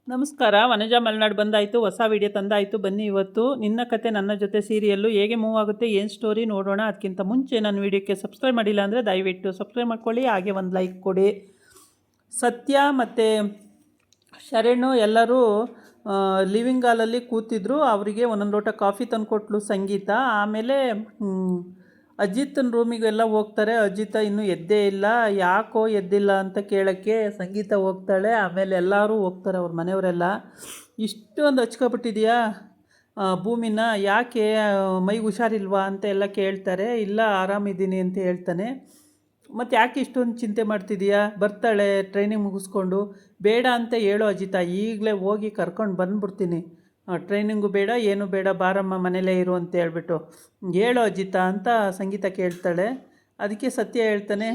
ನಮಸ್ಕಾರ. ವನಜಾ ಮಲೆನಾಡು ಬಂದಾಯಿತು, ಹೊಸ ವಿಡಿಯೋ ತಂದಾಯಿತು. ಬನ್ನಿ ಇವತ್ತು ನಿನ್ನ ಕತೆ ನನ್ನ ಜೊತೆ ಸೀರಿಯಲ್ಲು ಹೇಗೆ ಮೂವ್ ಆಗುತ್ತೆ, ಏನು ಸ್ಟೋರಿ ನೋಡೋಣ. ಅದಕ್ಕಿಂತ ಮುಂಚೆ ನನ್ನ ವಿಡಿಯೋಕ್ಕೆ ಸಬ್ಸ್ಕ್ರೈಬ್ ಮಾಡಿಲ್ಲ ಅಂದರೆ ದಯವಿಟ್ಟು ಸಬ್ಸ್ಕ್ರೈಬ್ ಮಾಡ್ಕೊಳ್ಳಿ, ಹಾಗೆ ಒಂದು ಲೈಕ್ ಕೊಡಿ. ಸತ್ಯ ಮತ್ತು ಶರಣು ಎಲ್ಲರೂ ಲಿವಿಂಗ್ ಹಾಲಲ್ಲಿ ಕೂತಿದ್ರು. ಅವರಿಗೆ ಒಂದೊಂದು ಲೋಟ ಕಾಫಿ ತಂದುಕೊಟ್ಲು ಸಂಗೀತ. ಆಮೇಲೆ ಅಜಿತನ ರೂಮಿಗೆಲ್ಲ ಹೋಗ್ತಾರೆ. ಅಜಿತ ಇನ್ನೂ ಎದ್ದೇ ಇಲ್ಲ. ಯಾಕೋ ಎದ್ದಿಲ್ಲ ಅಂತ ಕೇಳೋಕ್ಕೆ ಸಂಗೀತ ಹೋಗ್ತಾಳೆ. ಆಮೇಲೆ ಎಲ್ಲರೂ ಹೋಗ್ತಾರೆ, ಅವ್ರ ಮನೆಯವರೆಲ್ಲ. ಇಷ್ಟೊಂದು ಹಚ್ಕೊಬಿಟ್ಟಿದೆಯಾ ಭೂಮಿನ, ಯಾಕೆ ಮೈಗೆ ಹುಷಾರಿಲ್ವಾ ಅಂತ ಎಲ್ಲ ಕೇಳ್ತಾರೆ. ಇಲ್ಲ ಆರಾಮಿದ್ದೀನಿ ಅಂತ ಹೇಳ್ತಾನೆ. ಮತ್ತು ಯಾಕೆ ಇಷ್ಟೊಂದು ಚಿಂತೆ ಮಾಡ್ತಿದೀಯಾ, ಬರ್ತಾಳೆ ಟ್ರೈನಿಂಗ್ ಮುಗಿಸ್ಕೊಂಡು. ಬೇಡ ಅಂತ ಹೇಳೋ ಅಜಿತ, ಈಗಲೇ ಹೋಗಿ ಕರ್ಕೊಂಡು ಬಂದ್ಬಿಡ್ತೀನಿ. ಟ್ರೈನಿಂಗು ಬೇಡ ಏನು ಬೇಡ, ಬಾರಮ್ಮ ಮನೇಲೇ ಇರು ಅಂತ ಹೇಳ್ಬಿಟ್ಟು ಹೇಳೋ ಅಜಿತ ಅಂತ ಸಂಗೀತ ಕೇಳ್ತಾಳೆ. ಅದಕ್ಕೆ ಸತ್ಯ ಹೇಳ್ತಾನೆ,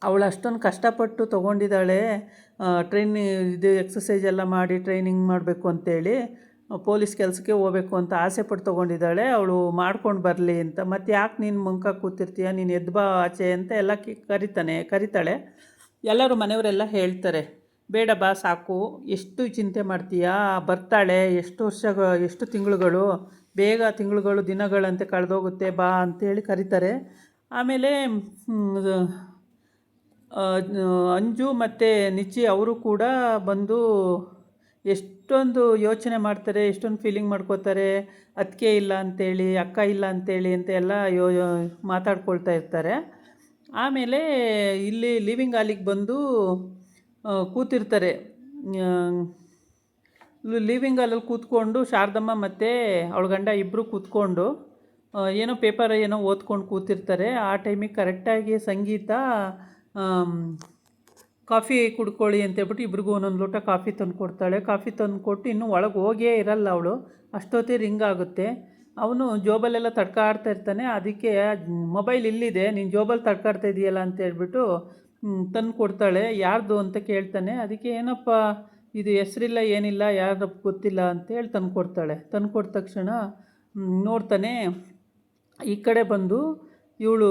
ಅವಳು ಅಷ್ಟೊಂದು ಕಷ್ಟಪಟ್ಟು ತೊಗೊಂಡಿದ್ದಾಳೆ ಇದು ಎಕ್ಸಸೈಸ್ ಎಲ್ಲ ಮಾಡಿ ಟ್ರೈನಿಂಗ್ ಮಾಡಬೇಕು ಅಂತೇಳಿ, ಪೊಲೀಸ್ ಕೆಲಸಕ್ಕೆ ಹೋಗಬೇಕು ಅಂತ ಆಸೆ ಪಟ್ಟು ತೊಗೊಂಡಿದ್ದಾಳೆ. ಅವಳು ಮಾಡ್ಕೊಂಡು ಬರಲಿ ಅಂತ. ಮತ್ತು ಯಾಕೆ ನೀನು ಮುಂಕ ಕೂತಿರ್ತೀಯ, ನೀನು ಎದ್ದು ಬಾ ಆಚೆ ಅಂತ ಎಲ್ಲ ಕರಿತಾಳೆ. ಎಲ್ಲರೂ ಮನೆಯವರೆಲ್ಲ ಹೇಳ್ತಾರೆ, ಬೇಡ ಬಾ ಸಾಕು, ಎಷ್ಟು ಚಿಂತೆ ಮಾಡ್ತೀಯಾ, ಬರ್ತಾಳೆ, ಎಷ್ಟು ತಿಂಗಳುಗಳು, ಬೇಗ ತಿಂಗಳುಗಳು ದಿನಗಳಂತೆ ಕಳೆದೋಗುತ್ತೆ, ಬಾ ಅಂತೇಳಿ ಕರೀತಾರೆ. ಆಮೇಲೆ ಅಂಜು ಮತ್ತು ನಿಚ್ಚಿ ಅವರು ಕೂಡ ಬಂದು ಎಷ್ಟೊಂದು ಯೋಚನೆ ಮಾಡ್ತಾರೆ, ಎಷ್ಟೊಂದು ಫೀಲಿಂಗ್ ಮಾಡ್ಕೋತಾರೆ. ಅದಕ್ಕೆ ಇಲ್ಲ ಅಂತೇಳಿ, ಅಕ್ಕ ಇಲ್ಲ ಅಂತೇಳಿ ಅಂತ ಎಲ್ಲ ಮಾತಾಡ್ಕೊಳ್ತಾ ಇರ್ತಾರೆ. ಆಮೇಲೆ ಇಲ್ಲಿ ಲಿವಿಂಗ್ ಹಾಲಿಗೆ ಬಂದು ಕೂತಿರ್ತಾರೆ. ಲಿವಿಂಗ್ ಹಾಲಲ್ಲಿ ಕೂತ್ಕೊಂಡು ಶಾರದಮ್ಮ ಮತ್ತು ಅವಳ ಗಂಡ ಇಬ್ಬರು ಕೂತ್ಕೊಂಡು ಏನೋ ಪೇಪರ್ ಏನೋ ಓದ್ಕೊಂಡು ಕೂತಿರ್ತಾರೆ. ಆ ಟೈಮಿಗೆ ಕರೆಕ್ಟಾಗಿ ಸಂಗೀತ ಕಾಫಿ ಕುಡ್ಕೊಳ್ಳಿ ಅಂತೇಳ್ಬಿಟ್ಟು ಇಬ್ರಿಗೂ ಒಂದೊಂದು ಲೋಟ ಕಾಫಿ ತಂದು ಕೊಡ್ತಾಳೆ. ಕಾಫಿ ತಂದು ಕೊಟ್ಟು ಇನ್ನೂ ಒಳಗೆ ಹೋಗೇ ಇರಲ್ಲ ಅವಳು. ಅಷ್ಟೊತ್ತೇ ರಿಂಗ್ ಆಗುತ್ತೆ. ಅವನು ಜೋಬಲ್ಲೆಲ್ಲ ತಡ್ಕಾಡ್ತಾ ಇರ್ತಾನೆ. ಅದಕ್ಕೆ ಮೊಬೈಲ್ ಇಲ್ಲಿದೆ, ನೀನು ಜೋಬಲ್ಲಿ ತಡ್ಕಾಡ್ತಾ ಇದೆಯಲ್ಲ ಅಂತ ಹೇಳ್ಬಿಟ್ಟು ತಂದು ಕೊಡ್ತಾಳೆ. ಯಾರ್ದು ಅಂತ ಕೇಳ್ತಾನೆ. ಅದಕ್ಕೆ ಏನಪ್ಪ ಇದು ಹೆಸರಿಲ್ಲ ಏನಿಲ್ಲ, ಯಾರಪ್ಪ ಗೊತ್ತಿಲ್ಲ ಅಂತೇಳಿ ತಂದು ಕೊಡ್ತಾಳೆ. ತಂದು ಕೊಟ್ಟ ತಕ್ಷಣ ನೋಡ್ತಾನೆ, ಈ ಕಡೆ ಬಂದು ಇವಳು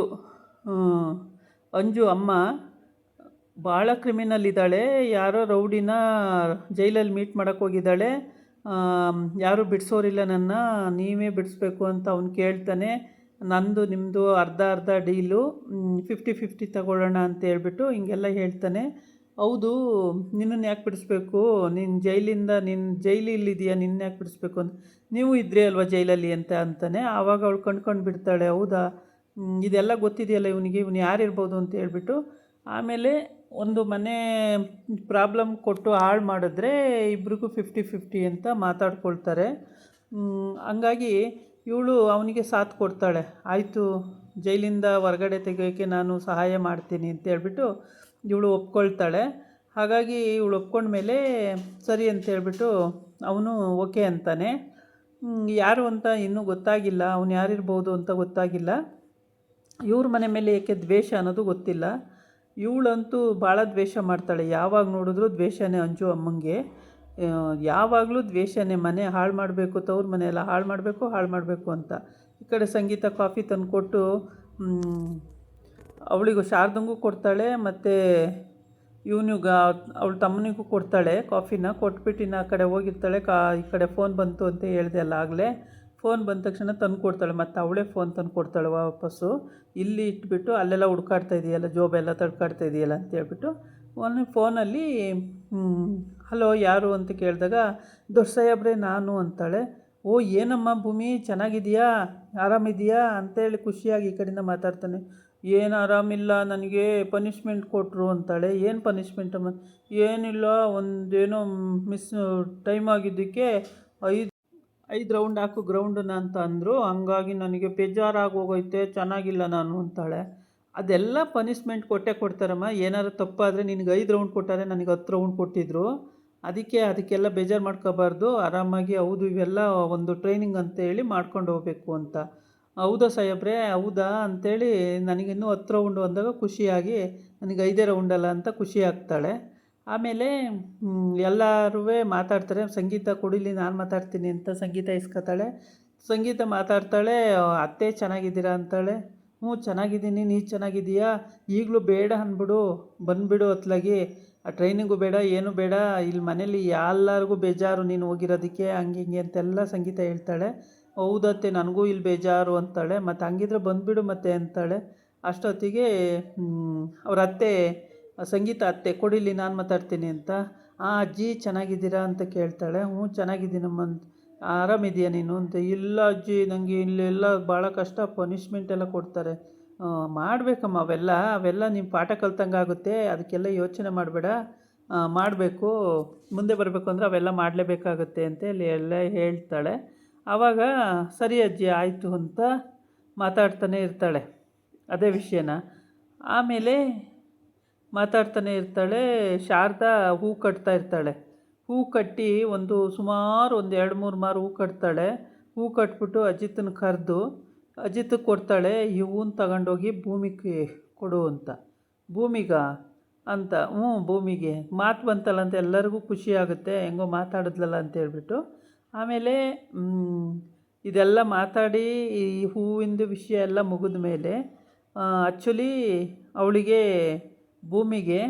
ಅಂಜು ಅಮ್ಮ ಭಾಳ ಕ್ರಿಮಿನಲ್ ಇದ್ದಾಳೆ. ಯಾರೋ ರೌಡಿನ ಜೈಲಲ್ಲಿ ಮೀಟ್ ಮಾಡೋಕ್ಕೆ ಹೋಗಿದ್ದಾಳೆ. ಯಾರೂ ಬಿಡಿಸೋರಿಲ್ಲ, ನನ್ನ ನೀವೇ ಬಿಡಿಸ್ಬೇಕು ಅಂತ ಅವನು ಕೇಳ್ತಾನೆ. ನಂದು ನಿಮ್ಮದು ಅರ್ಧ ಅರ್ಧ ಡೀಲು, 50-50 ತಗೊಳ್ಳೋಣ ಅಂತ ಹೇಳ್ಬಿಟ್ಟು ಹಿಂಗೆಲ್ಲ ಹೇಳ್ತಾನೆ. ಹೌದು, ನಿನ್ನನ್ನು ಯಾಕೆ ಬಿಡಿಸ್ಬೇಕು, ನೀನು ಜೈಲಿಲ್ಲಿದೆಯಾ, ನಿನ್ನ ಯಾಕೆ ಬಿಡಿಸ್ಬೇಕು ಅಂತ, ನೀವು ಇದ್ರಿ ಅಲ್ವಾ ಜೈಲಲ್ಲಿ ಅಂತ ಅಂತಾನೆ. ಆವಾಗ ಅವಳು ಕಂಡ್ಕೊಂಡು ಬಿಡ್ತಾಳೆ, ಹೌದಾ ಇದೆಲ್ಲ ಗೊತ್ತಿದೆಯಲ್ಲ ಇವನಿಗೆ, ಇವನು ಯಾರಿರ್ಬೋದು ಅಂತ ಹೇಳ್ಬಿಟ್ಟು. ಆಮೇಲೆ ಒಂದು ಮನೆ ಪ್ರಾಬ್ಲಮ್ ಕೊಟ್ಟು ಹಾಳು ಮಾಡಿದ್ರೆ ಇಬ್ರಿಗೂ 50-50 ಅಂತ ಮಾತಾಡ್ಕೊಳ್ತಾರೆ. ಹಂಗಾಗಿ ಇವಳು ಅವನಿಗೆ ಸಾಥ್ ಕೊಡ್ತಾಳೆ. ಆಯಿತು, ಜೈಲಿಂದ ಹೊರಗಡೆ ತೆಗೆಯೋಕ್ಕೆ ನಾನು ಸಹಾಯ ಮಾಡ್ತೀನಿ ಅಂತ ಹೇಳ್ಬಿಟ್ಟು ಇವಳು ಒಪ್ಕೊಳ್ತಾಳೆ. ಹಾಗಾಗಿ ಇವಳು ಒಪ್ಕೊಂಡ್ಮೇಲೆ ಸರಿ ಅಂತ ಹೇಳ್ಬಿಟ್ಟು ಅವನು ಓಕೆ ಅಂತಾನೆ. ಯಾರು ಅಂತ ಇನ್ನೂ ಗೊತ್ತಾಗಿಲ್ಲ, ಅವನು ಯಾರಿರ್ಬೋದು ಅಂತ ಗೊತ್ತಾಗಿಲ್ಲ. ಇವ್ರ ಮನೆ ಮೇಲೆ ಏಕೆ ದ್ವೇಷ ಅನ್ನೋದು ಗೊತ್ತಿಲ್ಲ. ಇವಳಂತೂ ಭಾಳ ದ್ವೇಷ ಮಾಡ್ತಾಳೆ. ಯಾವಾಗ ನೋಡಿದ್ರೂ ದ್ವೇಷನೇ ಅಂಜು ಅಮ್ಮಂಗೆ. ಯಾವಾಗಲೂ ದ್ವೇಷನೇ, ಮನೆ ಹಾಳು ಮಾಡಬೇಕು, ತವ್ರ ಮನೆಯೆಲ್ಲ ಹಾಳು ಮಾಡಬೇಕು ಅಂತ. ಈ ಕಡೆ ಸಂಗೀತ ಕಾಫಿ ತಂದುಕೊಟ್ಟು ಅವಳಿಗೂ ಶಾರದಂಗೂ ಕೊಡ್ತಾಳೆ, ಮತ್ತು ಅವಳ ತಮ್ಮನಿಗೂ ಕೊಡ್ತಾಳೆ ಕಾಫಿನ. ಕೊಟ್ಬಿಟ್ಟು ಆ ಕಡೆ ಹೋಗಿರ್ತಾಳೆ. ಈ ಕಡೆ ಫೋನ್ ಬಂತು ಅಂತ ಹೇಳಿದೆ ಅಲ್ಲ ಆಗಲೇ. ಫೋನ್ ಬಂದ ತಕ್ಷಣ ತಂದು ಕೊಡ್ತಾಳೆ. ಮತ್ತು ಅವಳೇ ಫೋನ್ ತಂದು ಕೊಡ್ತಾಳೆ ವಾಪಸ್ಸು. ಇಲ್ಲಿ ಇಟ್ಬಿಟ್ಟು ಅಲ್ಲೆಲ್ಲ ಹುಡ್ಕಾಡ್ತಾ ಇದೆಯಲ್ಲ, ಜೋಬೆಲ್ಲ ತಡ್ಕಾಡ್ತಾ ಇದೆಯಲ್ಲ ಅಂತ ಹೇಳ್ಬಿಟ್ಟು ಒಂದು ಫೋನಲ್ಲಿ ಹಲೋ ಯಾರು ಅಂತ ಕೇಳಿದಾಗ, ದೊಡ್ಡ ಸಾಹೇಬ್ರೆ ನಾನು ಅಂತಾಳೆ. ಓ ಏನಮ್ಮ ಭೂಮಿ, ಚೆನ್ನಾಗಿದೆಯಾ, ಆರಾಮಿದೆಯಾ ಅಂತೇಳಿ ಖುಷಿಯಾಗಿ ಈ ಕಡೆಯಿಂದ ಮಾತಾಡ್ತಾನೆ. ಏನು ಆರಾಮಿಲ್ಲ, ನನಗೆ ಪನಿಷ್ಮೆಂಟ್ ಕೊಟ್ಟರು ಅಂತಾಳೆ. ಏನು ಪನಿಷ್ಮೆಂಟ್ ಅಮ್ಮ? ಏನಿಲ್ಲ, ಒಂದೇನೋ ಟೈಮ್ ಆಗಿದ್ದಕ್ಕೆ 5 ರೌಂಡ್ ಹಾಕು ಗ್ರೌಂಡನ್ನ ಅಂತ ಅಂದರು. ಹಂಗಾಗಿ ನನಗೆ ಬೇಜಾರಾಗಿ ಹೋಗೋಯ್ತೆ, ಚೆನ್ನಾಗಿಲ್ಲ ನಾನು ಅಂತಾಳೆ. ಅದೆಲ್ಲ ಪನಿಷ್ಮೆಂಟ್ ಕೊಡ್ತಾರಮ್ಮ. ಏನಾದ್ರು ತಪ್ಪಾದರೆ ನಿನಗೆ 5 ರೌಂಡ್ ಕೊಟ್ಟಾರೆ, ನನಗೆ 10 ರೌಂಡ್ ಕೊಟ್ಟಿದ್ರು. ಅದಕ್ಕೆಲ್ಲ ಬೇಜಾರು ಮಾಡ್ಕೋಬಾರ್ದು, ಆರಾಮಾಗಿ. ಹೌದು, ಇವೆಲ್ಲ ಒಂದು ಟ್ರೈನಿಂಗ್ ಅಂತೇಳಿ ಮಾಡ್ಕೊಂಡು ಹೋಗಬೇಕು ಅಂತ. ಹೌದಾ ಸಾಹೇಬ್ರೆ, ಹೌದಾ ಅಂತೇಳಿ ನನಗಿನ್ನೂ 10 ರೌಂಡು ಅಂದಾಗ ಖುಷಿಯಾಗಿ, ನನಗೆ 5 ರೌಂಡಲ್ಲ ಅಂತ ಖುಷಿ ಆಗ್ತಾಳೆ. ಆಮೇಲೆ ಎಲ್ಲರೂ ಮಾತಾಡ್ತಾರೆ. ಸಂಗೀತ ಕೊಡಿಲಿ, ನಾನು ಮಾತಾಡ್ತೀನಿ ಅಂತ ಸಂಗೀತ ಇಸ್ಕೊತಾಳೆ. ಸಂಗೀತ ಮಾತಾಡ್ತಾಳೆ. ಅತ್ತೆ ಚೆನ್ನಾಗಿದ್ದೀರಾ ಅಂತಾಳೆ. ಹ್ಞೂ ಚೆನ್ನಾಗಿದ್ದೀನಿ, ನೀ ಚೆನ್ನಾಗಿದ್ದೀಯಾ, ಈಗಲೂ ಬೇಡ ಅಂದ್ಬಿಡು, ಬಂದುಬಿಡು ಅತ್ಲಾಗಿ, ಆ ಟ್ರೈನಿಂಗು ಬೇಡ ಏನು ಬೇಡ, ಇಲ್ಲಿ ಮನೇಲಿ ಎಲ್ಲರಿಗೂ ಬೇಜಾರು ನೀನು ಹೋಗಿರೋದಕ್ಕೆ ಹಂಗೆ ಹಿಂಗೆ ಅಂತೆಲ್ಲ ಸಂಗೀತ ಹೇಳ್ತಾಳೆ. ಹೌದತ್ತೆ ನನಗೂ ಇಲ್ಲಿ ಬೇಜಾರು ಅಂತಾಳೆ. ಮತ್ತು ಹಂಗಿದ್ರೆ ಬಂದುಬಿಡು ಮತ್ತೆ ಅಂತಾಳೆ. ಅಷ್ಟೊತ್ತಿಗೆ ಅವ್ರ ಅತ್ತೆ, ಸಂಗೀತ ಅತ್ತೆ, ಕೊಡಿಲಿ ನಾನು ಮಾತಾಡ್ತೀನಿ ಅಂತ. ಅಜ್ಜಿ ಚೆನ್ನಾಗಿದ್ದೀರಾ ಅಂತ ಕೇಳ್ತಾಳೆ. ಹ್ಞೂ ಚೆನ್ನಾಗಿದ್ದೀನಮ್ಮ ಅಂತ. ಆರಾಮಿದೆಯಾ ನೀನು ಅಂತ. ಇಲ್ಲ ಅಜ್ಜಿ ನನಗೆ ಇಲ್ಲೆಲ್ಲ ಭಾಳ ಕಷ್ಟ, ಪನಿಷ್ಮೆಂಟ್ ಎಲ್ಲ ಕೊಡ್ತಾರೆ. ಮಾಡಬೇಕಮ್ಮ ಅವೆಲ್ಲ ನೀವು ಪಾಠ ಕಲ್ತಂಗೆ ಆಗುತ್ತೆ, ಅದಕ್ಕೆಲ್ಲ ಯೋಚನೆ ಮಾಡಬೇಡ, ಮಾಡಬೇಕು, ಮುಂದೆ ಬರಬೇಕು ಅಂದರೆ ಅವೆಲ್ಲ ಮಾಡಲೇಬೇಕಾಗುತ್ತೆ ಅಂತೇಳಿ ಎಲ್ಲ ಹೇಳ್ತಾಳೆ. ಆವಾಗ ಸರಿ ಅಜ್ಜಿ ಆಯಿತು ಅಂತ ಮಾತಾಡ್ತಾನೆ ಇರ್ತಾಳೆ ಅದೇ ವಿಷಯನ. ಆಮೇಲೆ ಮಾತಾಡ್ತಾನೆ ಇರ್ತಾಳೆ. ಶಾರದಾ ಹೂ ಕಟ್ತಾ ಇರ್ತಾಳೆ. ಹೂ ಕಟ್ಟಿ ಸುಮಾರು ಒಂದು 2-3 ಮಾರು ಹೂ ಕಟ್ತಾಳೆ. ಹೂ ಕಟ್ಬಿಟ್ಟು ಅಜಿತನ ಕರೆದು ಅಜಿತಕ್ಕೆ ಕೊಡ್ತಾಳೆ. ಈ ಹೂವನ್ನು ತಗೊಂಡೋಗಿ ಭೂಮಿಗೆ ಕೊಡು ಅಂತ. ಭೂಮಿಗ ಅಂತ. ಭೂಮಿಗೆ ಮಾತು ಬಂತಲ್ಲ ಅಂತ ಎಲ್ಲರಿಗೂ ಖುಷಿ ಆಗುತ್ತೆ, ಹೆಂಗೋ ಮಾತಾಡಿದ್ಲಲ್ಲ ಅಂತ ಹೇಳ್ಬಿಟ್ಟು. ಆಮೇಲೆ ಇದೆಲ್ಲ ಮಾತಾಡಿ ಈ ಹೂವಿಂದು ವಿಷಯ ಎಲ್ಲ ಮುಗಿದ ಮೇಲೆ ಆ್ಯಕ್ಚುಲಿ ಅವಳಿಗೆ ಭೂಮಿಗೆ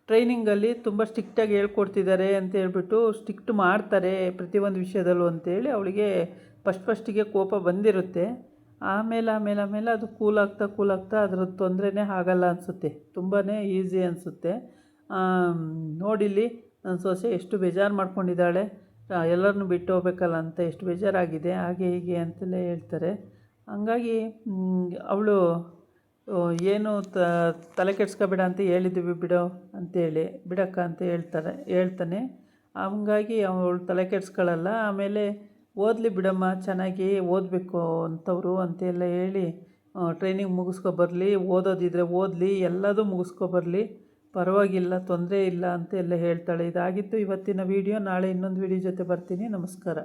ಟ್ರೈನಿಂಗಲ್ಲಿ ತುಂಬ ಸ್ಟ್ರಿಕ್ಟಾಗಿ ಹೇಳ್ಕೊಡ್ತಿದ್ದಾರೆ ಅಂತ ಹೇಳ್ಬಿಟ್ಟು, ಸ್ಟ್ರಿಕ್ಟ್ ಮಾಡ್ತಾರೆ ಪ್ರತಿಯೊಂದು ವಿಷಯದಲ್ಲೂ ಅಂತೇಳಿ ಅವಳಿಗೆ ಫಸ್ಟಿಗೆ ಕೋಪ ಬಂದಿರುತ್ತೆ. ಆಮೇಲೆ ಅದು ಕೂಲಾಗ್ತಾ ಅದ್ರದ್ದು ತೊಂದರೆನೇ ಆಗಲ್ಲ ಅನಿಸುತ್ತೆ, ತುಂಬಾ ಈಸಿ ಅನಿಸುತ್ತೆ. ನೋಡಿಲ್ಲಿ ನನ್ನ ಸೊಸೆ ಎಷ್ಟು ಬೇಜಾರು ಮಾಡ್ಕೊಂಡಿದ್ದಾಳೆ, ಎಲ್ಲರನ್ನೂ ಬಿಟ್ಟು ಹೋಗ್ಬೇಕಲ್ಲ ಅಂತ ಎಷ್ಟು ಬೇಜಾರಾಗಿದೆ, ಹಾಗೆ ಹೀಗೆ ಅಂತೆಲ್ಲ ಹೇಳ್ತಾರೆ. ಹಂಗಾಗಿ ಅವಳು ಏನು ತಲೆ ಕೆಡ್ಸ್ಕೊಬೇಡ ಅಂತ ಹೇಳಿದ್ದೀವಿ ಬಿಡೋ ಅಂತೇಳಿ, ಬಿಡಕ್ಕ ಅಂತ ಹೇಳ್ತಾನೆ. ಹಂಗಾಗಿ ಅವಳು ತಲೆ ಕೆಡ್ಸ್ಕೊಳ್ಳಲ್ಲ. ಆಮೇಲೆ ಓದಲಿ ಬಿಡಮ್ಮ, ಚೆನ್ನಾಗಿ ಓದಬೇಕು ಅಂಥವ್ರು ಅಂತೆಲ್ಲ ಹೇಳಿ ಟ್ರೈನಿಂಗ್ ಮುಗಿಸ್ಕೊಬರ್ಲಿ, ಓದೋದಿದ್ರೆ ಓದಲಿ, ಎಲ್ಲದೂ ಮುಗಿಸ್ಕೊಬರ್ಲಿ, ಪರವಾಗಿಲ್ಲ, ತೊಂದರೆ ಇಲ್ಲ ಅಂತೆಲ್ಲ ಹೇಳ್ತಾಳೆ. ಇದಾಗಿತ್ತು ಇವತ್ತಿನ ವೀಡಿಯೋ. ನಾಳೆ ಇನ್ನೊಂದು ವೀಡಿಯೋ ಜೊತೆ ಬರ್ತೀನಿ. ನಮಸ್ಕಾರ.